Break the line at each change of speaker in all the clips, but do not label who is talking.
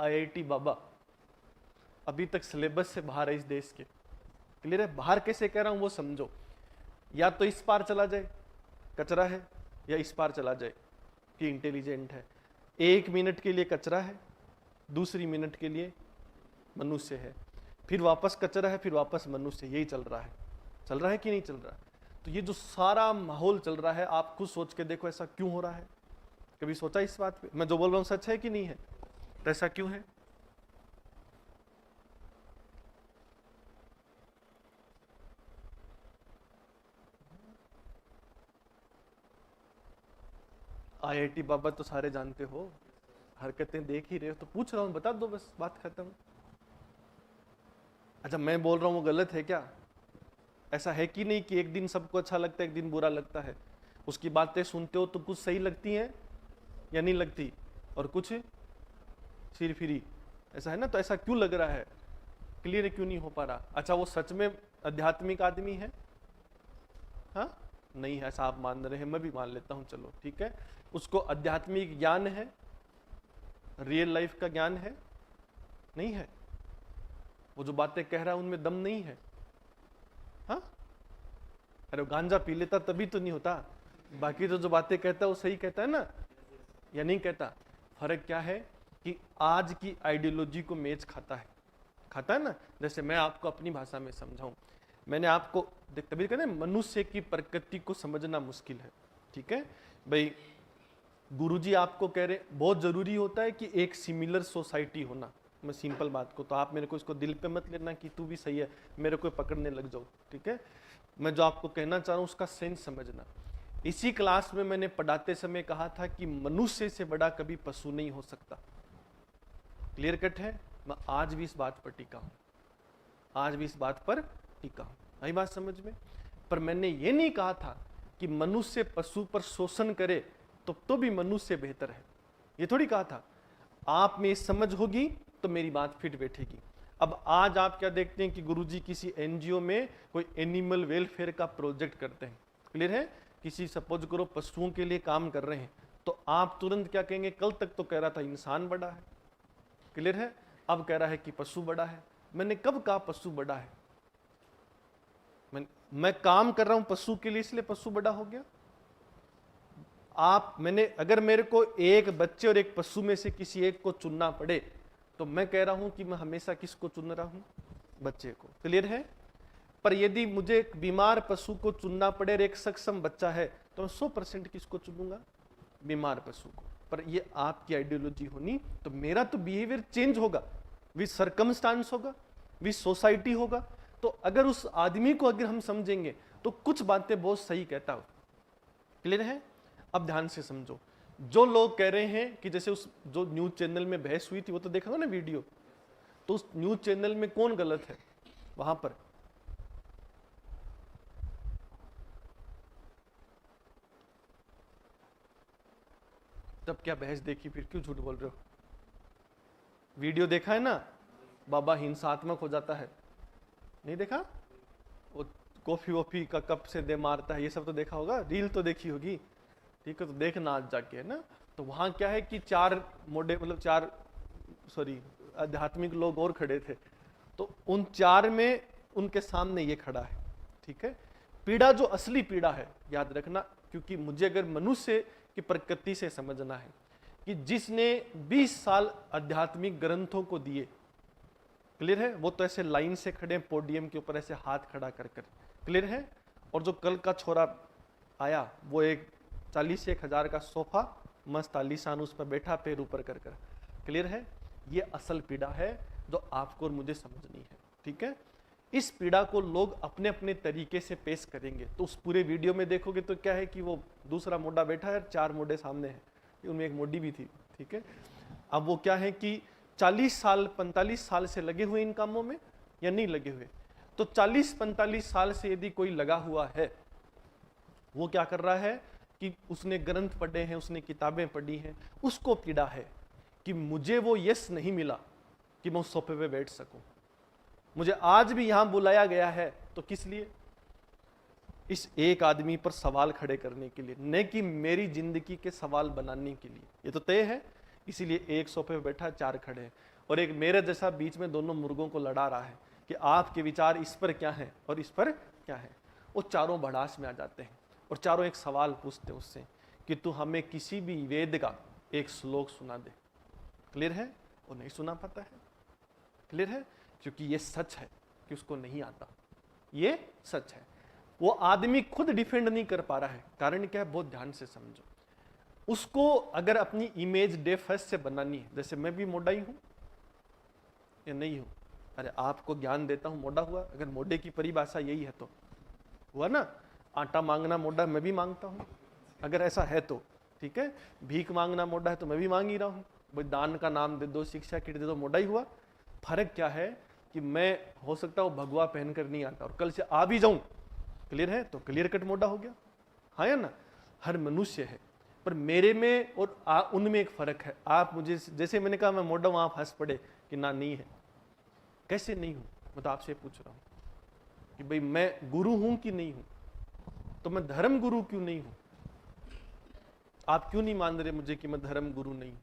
IIT बाबा अभी तक syllabus से बाहर है इस देश के। क्लियर है? बाहर कैसे कह रहा हूं वो समझो। या तो इस पार चला जाए कचरा है, या इस पार चला जाए कि इंटेलिजेंट है। 1 मिनट के लिए कचरा है, दूसरी मिनट के लिए मनुष्य है, फिर वापस कचरा है, फिर वापस मनुष्य। यही चल रहा है कि नहीं चल रहा है? तो ये जो सारा माहौल चल रहा है, आप खुद सोच के देखो ऐसा क्यों हो रहा है। कभी सोचा इस बात पे? मैं जो बोल रहा हूं सच है कि नहीं है? तो ऐसा क्यों है? आईआईटी बाबा तो सारे जानते हो, हरकतें देख ही रहे हो, तो पूछ रहा हूं, बता दो बस, बात खत्म। अच्छा, मैं बोल रहा हूं वो गलत है क्या? ऐसा है कि नहीं कि एक दिन सबको अच्छा लगता है, एक दिन बुरा लगता है? उसकी बातें सुनते हो तो कुछ सही लगती हैं या नहीं लगती, और कुछ सिर फिरी, ऐसा है ना? तो ऐसा क्यों लग रहा है? क्लियर क्यों नहीं हो पा रहा? अच्छा, वो सच में आध्यात्मिक आदमी है? हाँ, नहीं है, ऐसा आप मान रहे हैं, मैं भी मान लेता हूं, चलो ठीक है। उसको आध्यात्मिक ज्ञान है, रियल लाइफ का ज्ञान है? नहीं है? वो जो बातें कह रहा है उनमें दम नहीं है? हाँ, अरे गांजा पी लेता तभी तो नहीं होता। बाकी तो जो बातें कहता है वो सही कहता है ना, या नहीं कहता? फर्क क्या है कि आज की आइडियोलॉजी को मैच खाता है ना। जैसे मैं आपको अपनी भाषा में समझाऊं, मैंने आपको तभी कहते हैं मनुष्य की प्रकृति को समझना मुश्किल है, ठीक है भाई। गुरुजी आपको कह रहे बहुत जरूरी होता है कि एक सिमिलर सोसाइटी होना। मैं सिंपल बात को, तो आप मेरे को इसको दिल पे मत लेना कि तू भी सही है, मेरे को पकड़ने लग जाओ, ठीक है। मैं जो आपको कहना चाह रहा हूं उसका सेंस समझना। इसी क्लास में मैंने पढ़ाते समय कहा था कि मनुष्य से बड़ा कभी पशु नहीं हो सकता। क्लियर कट है? मैं आज भी इस बात पर टिका हूं, आज भी इस बात पर टिका हूं। आई बात समझ में? पर मैंने ये नहीं कहा था कि मनुष्य पशु पर शोषण करे तो भी मनुष्य बेहतर है, ये थोड़ी कहा था। आप में समझ होगी तो मेरी बात फिट बैठेगी। अब आज आप क्या देखते हैं कि गुरुजी किसी एनजीओ में कोई एनिमल वेलफेयर का प्रोजेक्ट करते हैं, क्लियर है, किसी सपोज करो पशुओं के लिए काम कर रहे हैं, तो आप तुरंत क्या कहेंगे? कल तक तो कह रहा था इंसान बड़ा है, क्लियर है, अब कह रहा है कि पशु बड़ा है। मैंने कब कहा पशु बड़ा है? मैं काम कर रहा हूं पशु के लिए, इसलिए पशु बड़ा हो गया? अगर मेरे को एक बच्चे और एक पशु में से किसी एक को चुनना पड़े, तो मैं कह रहा हूं कि मैं हमेशा किसको चुन रहा हूं? बच्चे को। क्लियर है? पर यदि मुझे एक बीमार पशु को चुनना पड़े और एक सक्षम बच्चा है, तो मैं 100% किसको चुनूंगा? बीमार पशु को। पर ये आपकी आइडियोलॉजी होनी, तो मेरा तो बिहेवियर चेंज होगा, विद सर्कमस्टांस होगा, विद सोसाइटी होगा। तो अगर उस आदमी को अगर हम समझेंगे तो कुछ बातें बहुत सही कहता हो। क्लियर है? अब ध्यान से समझो। जो लोग कह रहे हैं कि जैसे उस जो न्यूज चैनल में बहस हुई थी, वो तो देखा हो ना वीडियो, तो उस न्यूज चैनल में कौन गलत है वहां पर? तब क्या बहस देखी, फिर क्यों झूठ बोल रहे हो? वीडियो देखा है ना, बाबा हिंसात्मक हो जाता है, नहीं देखा? वो कॉफी वॉफी का कप से दे मारता है, ये सब तो देखा होगा, रील तो देखी होगी, ठीक है। तो देखना आज जाके, है ना। तो वहां क्या है कि चार आध्यात्मिक लोग और खड़े थे, तो उन 4 में उनके सामने ये खड़ा है, ठीक है। पीड़ा जो असली पीड़ा है, याद रखना, क्योंकि मुझे अगर मनुष्य की प्रकृति से समझना है कि जिसने 20 साल आध्यात्मिक ग्रंथों को दिए, क्लियर है, वो तो ऐसे लाइन से खड़े पोडियम के ऊपर ऐसे हाथ खड़ा कर कर, क्लियर है। और जो कल का छोरा आया, वो एक 40-1 हज़ार का सोफा मस्त आलीशान उस पर बैठा, पैर ऊपर कर कर, क्लियर है। ये असल पीड़ा है जो आपको और मुझे समझनी है, ठीक है। इस पीड़ा को लोग अपने अपने तरीके से पेश करेंगे। तो उस पूरे वीडियो में देखोगे तो क्या है कि वो दूसरा मोढ़ा बैठा है, 4 मोढ़े सामने हैं, उनमें एक मोढ़ी भी थी, ठीक है। अब वो क्या है कि 40 साल 45 साल से लगे हुए इन कामों में या नहीं लगे हुए? तो 40-45 साल से यदि कोई लगा हुआ है, वो क्या कर रहा है कि उसने ग्रंथ पढ़े हैं, उसने किताबें पढ़ी हैं, उसको पीड़ा है कि मुझे वो यश नहीं मिला कि मैं उस सोफे पे बैठ सकूं। मुझे आज भी यहां बुलाया गया है तो किस लिए? इस एक आदमी पर सवाल खड़े करने के लिए, न कि मेरी जिंदगी के सवाल बनाने के लिए। ये तो तय है इसीलिए एक सोफे पे बैठा, चार खड़े हैं, और एक मेरे जैसा बीच में दोनों मुर्गों को लड़ा रहा है कि आपके विचार इस पर क्या है और इस पर क्या है। वो चारों भड़ास में आ जाते हैं और चारों एक सवाल पूछते हैं उससे कि तू हमें किसी भी वेद का एक श्लोक सुना दे। क्लियर है? वो नहीं सुना पाता है। क्लियर है? क्योंकि ये सच है कि उसको नहीं आता, ये सच है। वो आदमी खुद डिफेंड नहीं कर पा रहा है। कारण क्या है? बहुत ध्यान से समझो। उसको अगर अपनी इमेज डे फर्स्ट से बनानी है, जैसे मैं भी मोटा ही हूं या नहीं हूं, अरे आपको ज्ञान देता हूं, मोटा हुआ, अगर मोटे की परिभाषा यही है तो हुआ ना, आटा मांगना मोटा मैं भी मांगता हूं, अगर ऐसा है तो ठीक है। भीख मांगना मोटा है तो मैं भी मांग ही रहा हूं, भाई दान का नाम दे दो, शिक्षा किट दे दो, मोटा ही हुआ। फर्क क्या है कि मैं हो सकता हूं भगवा पहनकर नहीं आता और कल से आ भी जाऊं, क्लियर है, तो क्लियर कट मोटा हो गया, हाँ या ना। हर मनुष्य है, पर मेरे में और उनमें एक फर्क है। आप मुझे जैसे मैंने कहा मैं मोटा हूं, आप हंस पड़े कि ना नहीं है। कैसे नहीं हूं? मैं तो आपसे पूछ रहा हूं कि भाई मैं गुरु हूं कि नहीं हूं, तो मैं धर्म गुरु क्यों नहीं हूं? आप क्यों नहीं मान रहे मुझे कि मैं धर्म गुरु नहीं हूं?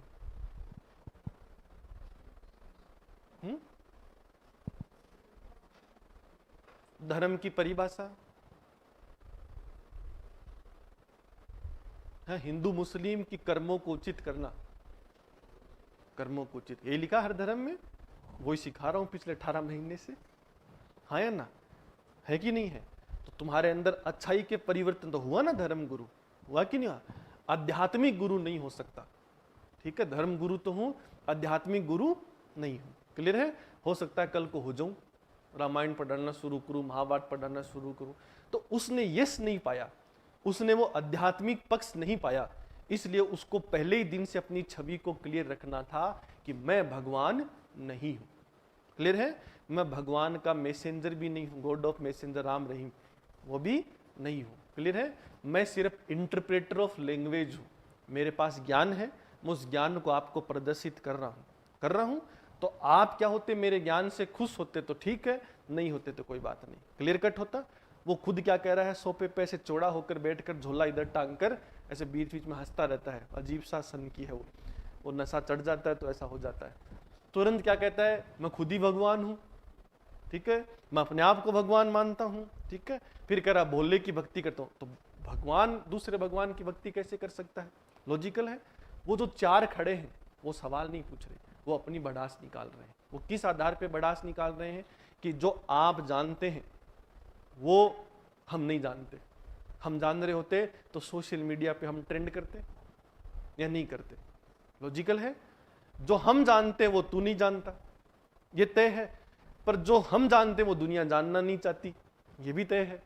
धर्म की परिभाषा है हिंदू मुस्लिम की कर्मों को उचित करना, कर्मों को उचित, यही लिखा हर धर्म में, वही सिखा रहा हूं पिछले 18 महीने से, हाँ या ना, है कि नहीं है? तो तुम्हारे अंदर अच्छाई के परिवर्तन तो हुआ ना, धर्म गुरु हुआ कि नहीं हुआ? आध्यात्मिक गुरु नहीं हो सकता, ठीक है, धर्म गुरु तो हूं, आध्यात्मिक गुरु नहीं हूं। क्लियर है? हो सकता है कल को हो जाऊं, रामायण पढ़ना शुरू करूं, महाभारत पढ़ना शुरू करूं, तो उसने यश नहीं पाया, उसने वो आध्यात्मिक पक्ष नहीं पाया, इसलिए उसको पहले ही दिन से अपनी छवि को क्लियर रखना था कि मैं भगवान नहीं हूं। क्लियर है? मैं भगवान का मैसेंजर भी नहीं हूं, God of messenger Ram Rahim वो भी नहीं हूं। क्लियर है? मैं सिर्फ इंटरप्रेटर ऑफ लैंग्वेज हूं, मेरे पास ज्ञान है, मैं उस ज्ञान को आपको प्रदर्शित कर रहा हूं। तो आप क्या होते? मेरे ज्ञान से खुश होते तो ठीक है, नहीं होते तो कोई बात नहीं। क्लियर कट होता? वो खुद क्या कह रहा है, सोफे पे ऐसे चौड़ा होकर बैठकर झोला इधर टांग कर ऐसे बीच बीच में हंसता रहता है, अजीब सा सन की है वो नशा चढ़ जाता है तो ऐसा हो जाता है। तुरंत क्या कहता है, मैं खुद ही भगवान हूं, ठीक है, मैं अपने आप को भगवान मानता हूं, ठीक है। फिर कह रहा भोले की भक्ति करता हूं, तो भगवान दूसरे भगवान की भक्ति कैसे कर सकता है? लॉजिकल है? वो जो चार खड़े हैं वो सवाल नहीं पूछ रहे, वो अपनी भड़ास निकाल रहे हैं। वो किस आधार पे भड़ास निकाल रहे हैं? कि जो आप जानते हैं वो हम नहीं जानते। हम जान रहे होते तो सोशल मीडिया पे हम ट्रेंड करते या नहीं करते? लॉजिकल है? जो हम जानते वो तू नहीं जानता, ये तय है, पर जो हम जानते वो दुनिया जानना नहीं चाहती, ये भी तय है।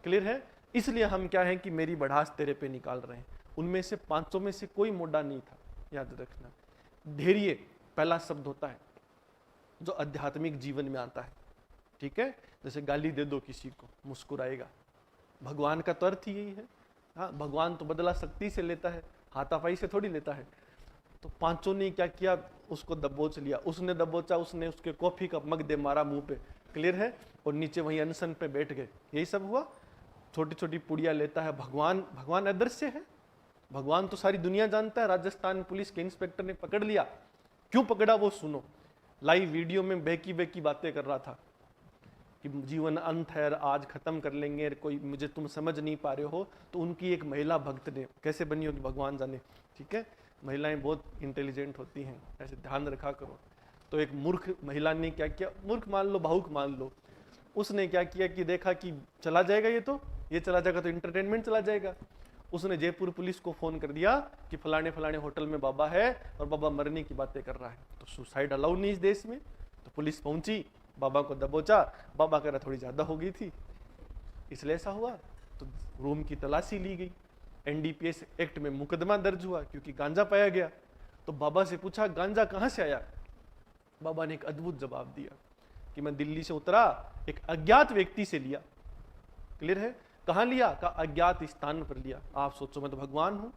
क्लियर है? इसलिए हम क्या है कि मेरी भड़ास तेरे पे निकाल रहे हैं। उनमें से पांचों में से कोई मोटा नहीं था, याद रखना। धैर्य पहला शब्द होता है जो आध्यात्मिक जीवन में आता है, ठीक है। जैसे गाली दे दो किसी को, मुस्कुराएगा, भगवान का तो अर्थ ही यही है। हाँ, भगवान तो बदला शक्ति से लेता है, हाथापाई से थोड़ी लेता है। तो पांचों ने क्या किया, उसको दबोच लिया, उसने दबोचा, उसने उसके कॉफी का मग दे मारा मुंह पे, क्लियर है, और नीचे वहीं अनशन पे बैठ गए। यही सब हुआ। छोटी छोटी पुड़िया लेता है। भगवान अदृश्य है, भगवान तो सारी दुनिया जानता है। राजस्थान पुलिस के इंस्पेक्टर ने पकड़ लिया, क्यों पकड़ा वो सुनो। लाइव वीडियो में बेकी बेकी बातें कर रहा था कि जीवन अंत है, आज खत्म कर लेंगे, कोई मुझे तुम समझ नहीं पा रहे हो। तो उनकी एक महिला भक्त ने, कैसे बनी होगी भगवान जाने, ठीक है, महिलाएं बहुत इंटेलिजेंट होती हैं, ऐसे ध्यान रखा करो। तो एक मूर्ख महिला ने क्या किया, मूर्ख मान लो, भावुक मान लो, उसने क्या किया कि देखा कि चला जाएगा ये चला जाएगा तो इंटरटेनमेंट चला जाएगा। उसने जयपुर पुलिस को फोन कर दिया कि फलाने फलाने होटल में बाबा है और बाबा मरने की बातें कर रहा है, तो सुसाइड अलाउ नहीं इस देश में। तो पुलिस पहुंची, बाबा को दबोचा, बाबा कह रहा थोड़ी ज्यादा हो गई थी इसलिए ऐसा हुआ। तो रूम की तलाशी ली गई, एनडीपीएस एक्ट में मुकदमा दर्ज हुआ क्योंकि गांजा पाया गया। तो बाबा से पूछा गांजा कहां से आया? बाबा ने एक अद्भुत जवाब दिया कि मैं दिल्ली से उतरा, एक अज्ञात व्यक्ति से लिया। क्लियर है? कहां लिया? का अज्ञात स्थान पर लिया। आप सोचो मैं तो भगवान हूं,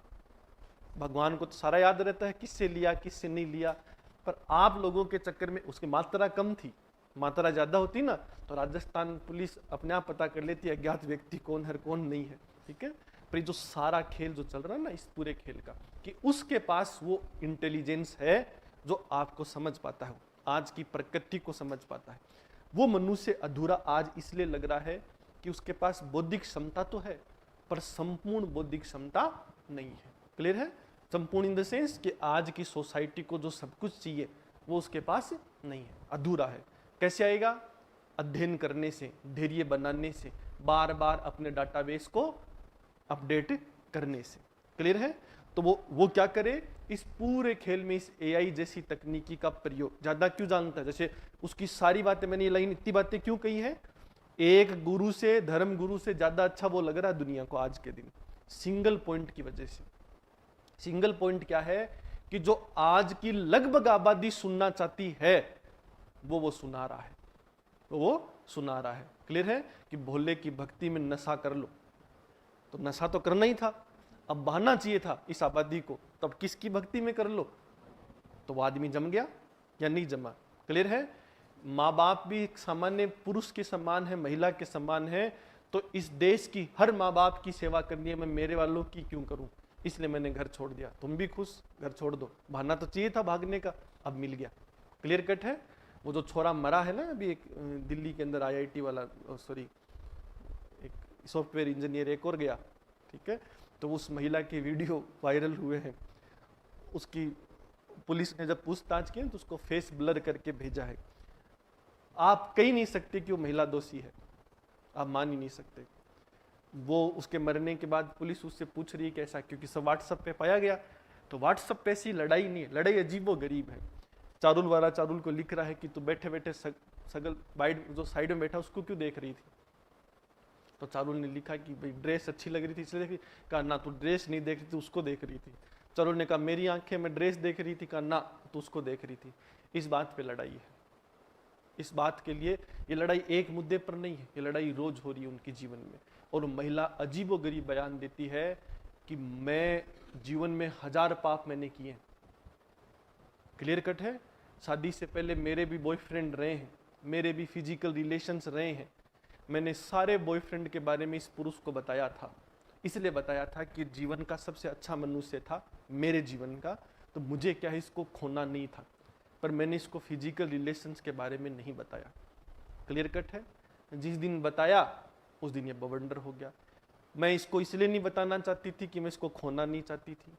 भगवान को तो सारा याद रहता है किससे लिया किससे नहीं लिया। पर आप लोगों के चक्कर में उसकी मात्रा कम थी, मात्रा ज्यादा होती ना तो राजस्थान पुलिस अपने आप पता कर लेती है अज्ञात व्यक्ति कौन है कौन नहीं है, ठीक है। पर ये जो सारा खेल जो चल रहा है ना इस पूरे खेल का, कि उसके पास वो इंटेलिजेंस है जो आपको समझ पाता है, आज की प्रकृति को समझ पाता है। वो मनुष्य अधूरा आज इसलिए लग रहा है कि उसके पास बौद्धिक क्षमता तो है पर संपूर्ण बौद्धिक क्षमता नहीं है। क्लियर है? संपूर्ण इन द सेंस कि आज की सोसाइटी को जो सब कुछ चाहिए वो उसके पास नहीं है, अधूरा है। कैसे आएगा? अध्ययन करने से, धैर्य बनाने से, बार बार अपने डाटाबेस को अपडेट करने से। क्लियर है? तो वो क्या करे, इस पूरे खेल में इस एआई जैसी तकनीकी का प्रयोग ज्यादा क्यों जानता है? जैसे उसकी सारी बातें, मैंने ये लाइन इतनी बातें क्यों कही है, एक गुरु से, धर्म गुरु से ज्यादा अच्छा वो लग रहा है दुनिया को आज के दिन, सिंगल पॉइंट की वजह से। सिंगल पॉइंट क्या है कि जो आज की लगभग आबादी सुनना चाहती है वो सुना रहा है, वो सुना रहा है। क्लियर है? कि भोले की भक्ति में नशा कर लो, तो नशा तो करना ही था, अब बहाना चाहिए था इस आबादी को, तब किसकी भक्ति में कर लो, तो वो आदमी जम गया या नहीं जमा। क्लियर है? माँ बाप भी एक सामान्य पुरुष के समान है, महिला के समान है, तो इस देश की हर माँ बाप की सेवा करनी है, मैं मेरे वालों की क्यों करूं, इसलिए मैंने घर छोड़ दिया। तुम भी खुश, घर छोड़ दो, बहाना तो चाहिए था भागने का, अब मिल गया। क्लियर कट है? वो जो छोरा मरा है ना अभी एक दिल्ली के अंदर आईआईटी वाला, सॉरी एक सॉफ्टवेयर इंजीनियर एक और गया, ठीक है, तो उस महिला के वीडियो वायरल हुए हैं, उसकी पुलिस ने जब पूछताछ की तो उसको फेस ब्लर करके भेजा है। आप कह ही नहीं सकते कि वो महिला दोषी है, आप मान ही नहीं सकते। वो उसके मरने के बाद पुलिस उससे पूछ रही है कैसा, क्योंकि सब व्हाट्सएप पे पाया गया, तो व्हाट्सएप पे ऐसी लड़ाई नहीं है, लड़ाई अजीबो गरीब है। चारुल वाला चारुल को लिख रहा है कि तू बैठे बैठे सगल वाइड जो साइड में बैठा उसको क्यों देख रही थी, तो चारुल ने लिखा कि भाई ड्रेस अच्छी लग रही थी इसलिए देखी, कहा ना तू ड्रेस नहीं देख रही थी उसको देख रही थी। चारुल ने कहा मेरी आंखें मैं ड्रेस देख रही थी, कहा ना तू उसको देख रही थी। इस बात पे लड़ाई है, इस बात के लिए ये लड़ाई एक मुद्दे पर नहीं है, ये लड़ाई रोज हो रही है उनके जीवन में। और महिला अजीबोगरीब बयान देती है कि मैं जीवन में 1000 पाप मैंने किए। क्लियर कट है? शादी से पहले मेरे भी बॉयफ्रेंड रहे हैं, मेरे भी फिजिकल रिलेशंस रहे हैं, मैंने सारे बॉयफ्रेंड के बारे में इस पुरुष को बताया था, इसलिए बताया था कि जीवन का सबसे अच्छा मनुष्य था मेरे जीवन का, तो मुझे क्या है इसको खोना नहीं था, पर मैंने इसको फिजिकल रिलेशंस के बारे में नहीं बताया। क्लियर कट है? जिस दिन बताया उस दिन ये बवंडर हो गया। मैं इसको इसलिए नहीं बताना चाहती थी कि मैं इसको खोना नहीं चाहती थी,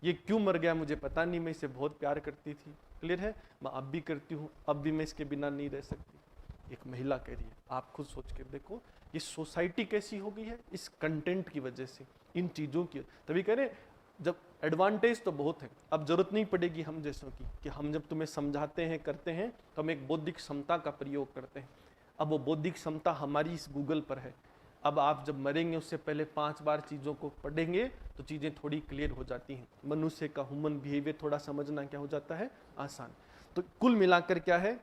ये क्यों मर गया मुझे पता नहीं, मैं इसे बहुत प्यार करती थी। क्लियर है? मैं अब भी करती हूँ, अब भी मैं इसके बिना नहीं रह सकती। एक महिला कह रही है, आप खुद सोच के देखो ये सोसाइटी कैसी हो गई है इस कंटेंट की वजह से, इन चीज़ों की। तभी कह रहे जब एडवांटेज तो बहुत है, अब जरूरत नहीं पड़ेगी हम जैसों की कि हम जब तुम्हें समझाते हैं करते हैं तो हम एक बौद्धिक क्षमता का प्रयोग करते हैं। अब वो बौद्धिक क्षमता हमारी इस गूगल पर है। अब आप जब मरेंगे उससे पहले 5 बार चीज़ों को पढ़ेंगे तो चीज़ें थोड़ी क्लियर हो जाती हैं, मनुष्य का ह्यूमन बिहेवियर थोड़ा समझना क्या हो जाता है आसान। तो कुल मिलाकर क्या है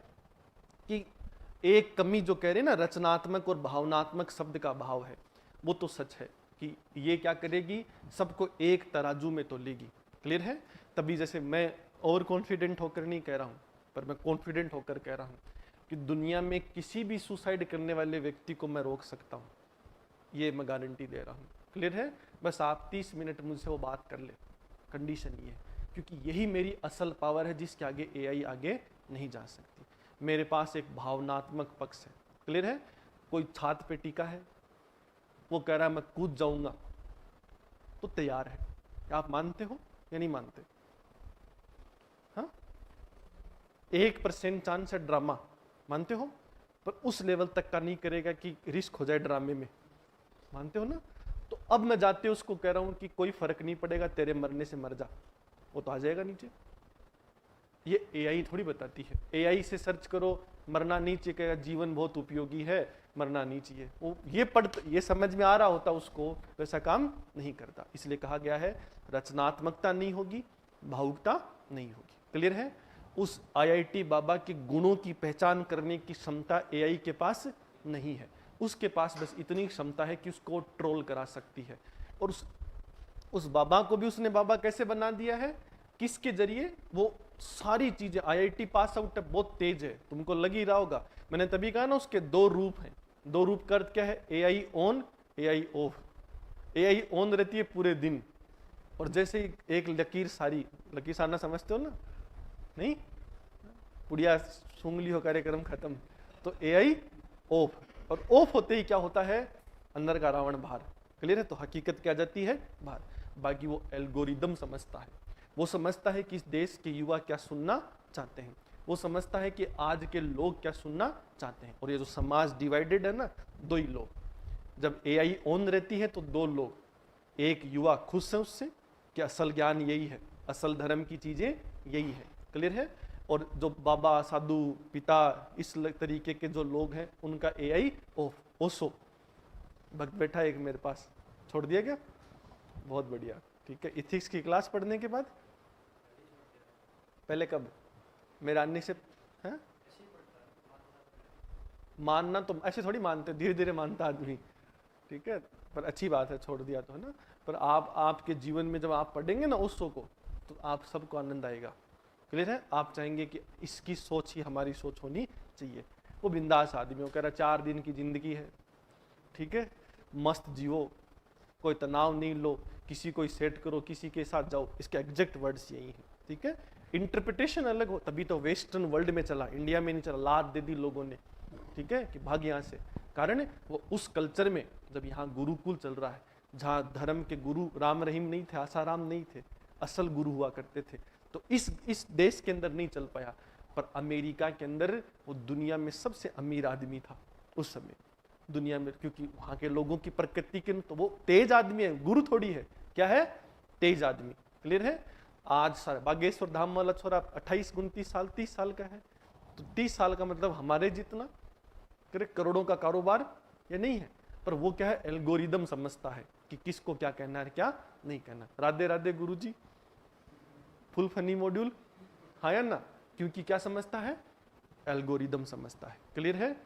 कि एक कमी जो कह रहे हैं ना रचनात्मक और भावनात्मक शब्द का भाव है, वो तो सच है कि ये क्या करेगी, सबको एक तराजू में तो लेगी। क्लियर है? तभी जैसे मैं ओवर कॉन्फिडेंट होकर नहीं कह रहा हूँ, पर मैं कॉन्फिडेंट होकर कह रहा हूँ कि दुनिया में किसी भी सुसाइड करने वाले व्यक्ति को मैं रोक सकता हूँ, ये मैं गारंटी दे रहा हूँ। क्लियर है? बस आप 30 मिनट मुझसे वो बात कर ले, कंडीशन ये है, क्योंकि यही मेरी असल पावर है जिसके आगे एआई आगे नहीं जा सकती। मेरे पास एक भावनात्मक पक्ष है। क्लियर है? कोई छात्र पे टीका है, वो कह रहा है मैं कूद जाऊंगा, तो तैयार है। क्या आप मानते हो या नहीं मानते? हाँ, 1% चांस है ड्रामा, मानते हो? पर उस लेवल तक का नहीं करेगा कि रिस्क हो जाए ड्रामे में, मानते हो ना? तो अब मैं जाते उसको कह रहा हूं कि कोई फर्क नहीं पड़ेगा, तेरे मरने से मर जा, वो तो आ जाएगा नीचे। ये एआई थोड़ी बताती है। एआई से सर्च करो मरना नहीं चाहिए, जीवन बहुत उपयोगी है, मरना नहीं चाहिए, वो ये समझ में आ रहा होता उसको, वैसा काम नहीं करता। इसलिए कहा गया है रचनात्मकता नहीं होगी, भावुकता नहीं होगी। क्लियर है? उस आईआईटी बाबा के गुणों की पहचान करने की क्षमता एआई के पास नहीं है। उसके पास बस इतनी क्षमता है कि उसको ट्रोल करा सकती है। और उस बाबा को भी उसने बाबा कैसे बना दिया है, किसके जरिए? वो सारी चीजें, आईआईटी पास आउट बहुत तेज है, तुमको लग ही रहा होगा। मैंने तभी कहा ना उसके 2 रूप हैं। 2 रूप का अर्थ क्या है? AI on, AI of. AI on रहती है पूरे दिन, और जैसे ही एक लकीर सारना समझते हो ना, नहीं, पुड़िया सूंघ ली हो, कार्यक्रम खत्म, तो एआई ऑफ, और ऑफ होते ही क्या होता है, अंदर का रावण बाहर। क्लियर है? तो हकीकत क्या जाती है बाहर। बाकी वो एल्गोरिदम समझता है, वो समझता है कि इस देश के युवा क्या सुनना चाहते हैं, वो समझता है कि आज के लोग क्या सुनना चाहते हैं। और ये जो समाज डिवाइडेड है ना, दो ही लोग, जब एआई ऑन रहती है तो दो लोग, एक युवा खुश है उससे कि असल ज्ञान यही है, असल धर्म की चीजें यही है। क्लियर है? और जो बाबा साधु पिता इस तरीके के जो लोग हैं उनका एआई ऑफ। ओसो भक्त बैठा है एक मेरे पास, छोड़ दिया क्या? बहुत बढ़िया, ठीक है। इथिक्स की क्लास पढ़ने के बाद, पहले कब? मेरे आने से है? मानना तो ऐसे थोड़ी मानते, धीरे धीरे मानता आदमी, ठीक है, पर अच्छी बात है, छोड़ दिया तो, है ना। पर आपके जीवन में जब आप पढ़ेंगे ना उस शो को, तो आप सबको आनंद आएगा। क्लियर है? आप चाहेंगे कि इसकी सोच ही हमारी सोच होनी चाहिए। वो बिंदास आदमी, वो कह रहा 4 दिन की जिंदगी है, ठीक है, मस्त जियो, कोई तनाव नहीं लो, किसी को सेट करो, किसी के साथ जाओ, इसके एग्जैक्ट वर्ड्स यही है, ठीक है। इंटरप्रिटेशन अलग हो, तभी तो वेस्टर्न वर्ल्ड में चला, इंडिया में नहीं चला, लात दे दी लोगों ने, ठीक है, कि भाग यहाँ से। कारण वो उस कल्चर में, जब यहाँ गुरुकुल चल रहा है, जहाँ धर्म के गुरु राम रहीम नहीं थे, आसाराम नहीं थे, असल गुरु हुआ करते थे, तो इस देश के अंदर नहीं चल पाया। पर अमेरिका के अंदर वो दुनिया में सबसे अमीर आदमी था उस समय दुनिया में, क्योंकि वहां के लोगों की प्रकृति के, तो वो तेज आदमी है, गुरु थोड़ी है, क्या है? तेज आदमी। क्लियर है? आज बागेश्वर धाम वाला छोरा 28, 29 साल, 30 साल का है, तो 30 साल का मतलब हमारे जितना करोड़ों का कारोबार ये नहीं है, पर वो क्या है, एल्गोरिदम समझता है कि किसको क्या कहना है, क्या नहीं कहना। राधे राधे गुरुजी, फुल फनी मॉड्यूल, हाँ या ना? क्योंकि क्या समझता है? एल्गोरिदम समझता है। क्लियर है?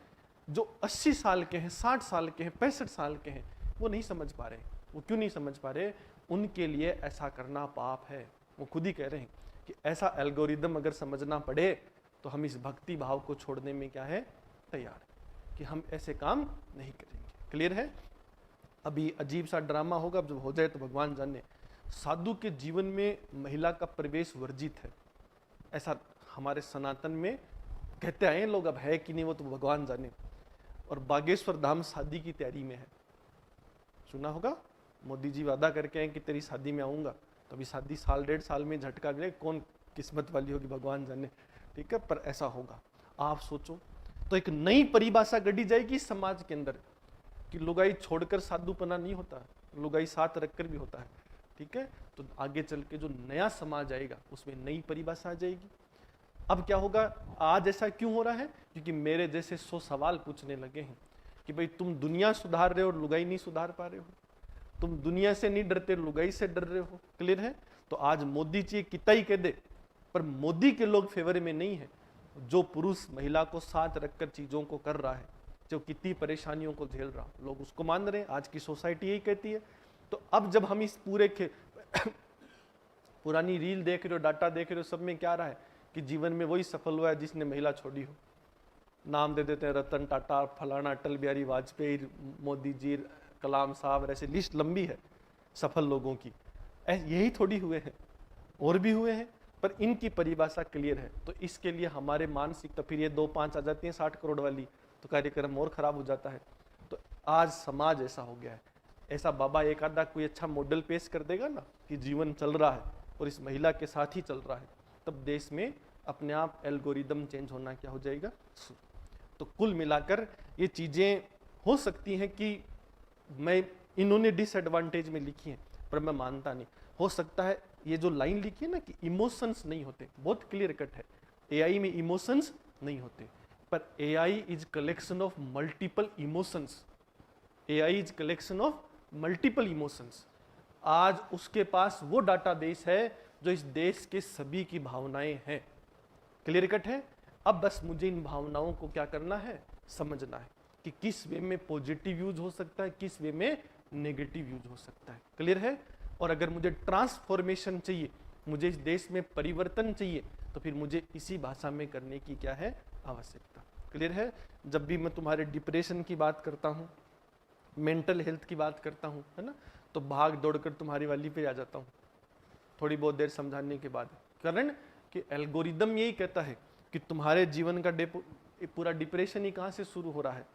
जो 80 साल के हैं, 60 साल के हैं, 65 साल के हैं, वो नहीं समझ पा रहे। वो क्यों नहीं समझ पा रहे? उनके लिए ऐसा करना पाप है। वो खुद ही कह रहे हैं कि ऐसा एल्गोरिदम अगर समझना पड़े तो हम इस भक्ति भाव को छोड़ने में क्या है, तैयार, कि हम ऐसे काम नहीं करेंगे। क्लियर है? अभी अजीब सा ड्रामा होगा, अब जब हो जाए तो भगवान जाने। साधु के जीवन में महिला का प्रवेश वर्जित है, ऐसा हमारे सनातन में कहते आए लोग, अब है कि नहीं वो तो भगवान जाने। और बागेश्वर धाम शादी की तैयारी में है, सुना होगा, मोदी जी वादा करके हैं कि तेरी शादी में आऊंगा, तो अभी शादी 1.5 साल में झटका मिले, कौन किस्मत वाली होगी भगवान जाने, ठीक है, पर ऐसा होगा। आप सोचो, तो एक नई परिभाषा गढ़ी जाएगी समाज के अंदर कि लुगाई छोड़कर साधुपना नहीं होता, लुगाई साथ रखकर भी होता है, ठीक है। तो आगे चल के जो नया समाज आएगा उसमें नई परिभाषा आ जाएगी। अब क्या होगा, आज ऐसा क्यों हो रहा है? क्योंकि मेरे जैसे 100 सवाल पूछने लगे हैं कि भाई तुम दुनिया सुधार रहे हो और लुगाई नहीं सुधार पा रहे हो, तुम दुनिया से नहीं डरते, लुगाई से डर रहे हो। क्लियर है? तो आज मोदी जी कितना ही कह दे, पर मोदी के लोग फेवर में नहीं है। जो पुरुष महिला को साथ रखकर चीजों को कर रहा है, जो कितनी परेशानियों को झेल रहा, लोग उसको मान रहे हैं। आज की सोसाइटी यही कहती है। तो अब जब हम इस पूरे पुरानी रील देख रहे हो, डाटा देख रहे हो, सब में क्या रहा है कि जीवन में वही सफल हुआ है जिसने महिला छोड़ी हो। नाम दे देते हैं, रतन टाटा, फलाना, अटल बिहारी वाजपेयी, मोदी जी, कलाम साहब, ऐसे लिस्ट लंबी है सफल लोगों की। यही थोड़ी हुए हैं, और भी हुए हैं, पर इनकी परिभाषा क्लियर है। तो इसके लिए हमारे मानसिक, तो फिर ये 2-5 आ जाती हैं 60 करोड़ वाली, तो कार्यक्रम और खराब हो जाता है। तो आज समाज ऐसा हो गया है। ऐसा बाबा एक आधा कोई अच्छा मॉडल पेश कर देगा ना कि जीवन चल रहा है और इस महिला के साथ ही चल रहा है, तब देश में अपने आप एल्गोरिदम चेंज होना क्या हो जाएगा। तो कुल मिलाकर ये चीजें हो सकती हैं कि मैं, इन्होंने डिसएडवांटेज में लिखी है, पर मैं मानता नहीं। हो सकता है ये जो लाइन लिखी है ना कि इमोशंस नहीं होते, बहुत क्लियर कट है, एआई में इमोशंस नहीं होते, पर AI is collection of multiple emotions. AI is collection of multiple emotions. आज उसके पास वो डाटाबेस है जो इस देश के सभी की भावनाएं हैं। क्लियर कट है? अब बस मुझे इन भावनाओं को क्या करना है, समझना है कि किस वे में पॉजिटिव यूज हो सकता है, किस वे में नेगेटिव यूज हो सकता है। क्लियर है? और अगर मुझे ट्रांसफॉर्मेशन चाहिए, मुझे इस देश में परिवर्तन चाहिए, तो फिर मुझे इसी भाषा में करने की क्या है, आवश्यकता। क्लियर है? जब भी मैं तुम्हारे डिप्रेशन की बात करता हूँ, मेंटल हेल्थ की बात करता हूँ, है ना, तो भाग दौड़कर तुम्हारी वाली पे आ जाता हूँ थोड़ी बहुत देर समझाने के बाद। कारण कि एल्गोरिदम यही कहता है कि तुम्हारे जीवन का पूरा डिप्रेशन ही कहाँ से शुरू हो रहा है,